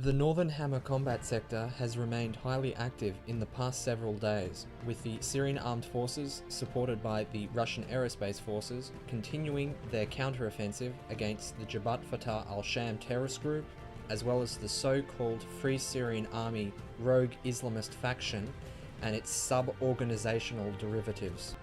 The northern Hama combat sector has remained highly active in the past several days, with the Syrian armed forces, supported by the Russian aerospace forces, continuing their counter-offensive against the Jabhat Fatah al-Sham terrorist group, as well as the so-called Free Syrian Army rogue Islamist faction and its sub-organizational derivatives.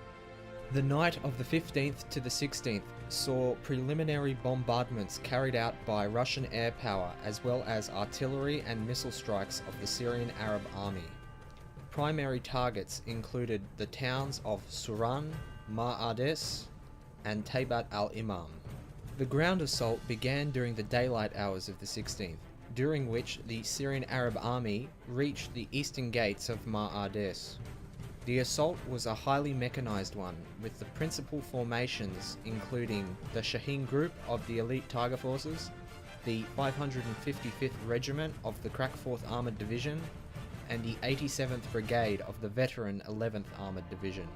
The night of the 15th to the 16th saw preliminary bombardments carried out by Russian air power as well as artillery and missile strikes of the Syrian Arab Army. Primary targets included the towns of Suran, Ma'ades, and Taybat al-Imam. The ground assault began during the daylight hours of the 16th, during which the Syrian Arab Army reached the eastern gates of Ma'ades. The assault was a highly mechanized one, with the principal formations including the Shaheen Group of the Elite Tiger Forces, the 555th Regiment of the Crack 4th Armoured Division, and the 87th Brigade of the veteran 11th Armoured Division.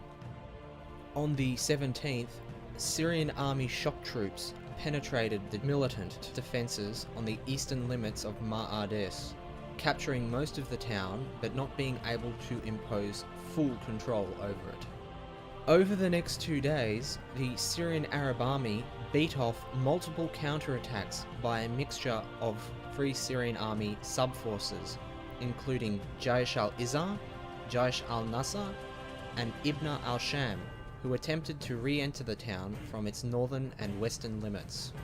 On the 17th, Syrian Army shock troops penetrated the militant defences on the eastern limits of Ma'ades, capturing most of the town but not being able to impose full control over it. Over the next 2 days, the Syrian Arab Army beat off multiple counterattacks by a mixture of Free Syrian Army sub-forces, including Jaish al-Izar, Jaish al-Nasr, and Ibn al-Sham, who attempted to re-enter the town from its northern and western limits.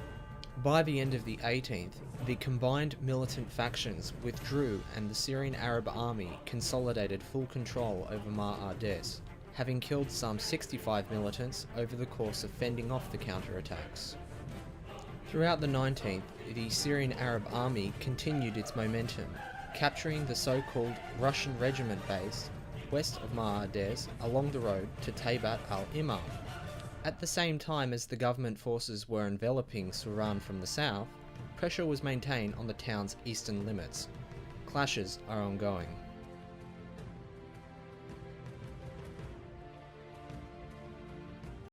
By the end of the 18th, the combined militant factions withdrew and the Syrian Arab Army consolidated full control over Ma'ades, having killed some 65 militants over the course of fending off the counterattacks. Throughout the 19th, the Syrian Arab Army continued its momentum, capturing the so-called Russian regiment base west of Ma'ades along the road to Taybat al-Imam. At the same time as the government forces were enveloping Suran from the south, pressure was maintained on the town's eastern limits. Clashes are ongoing.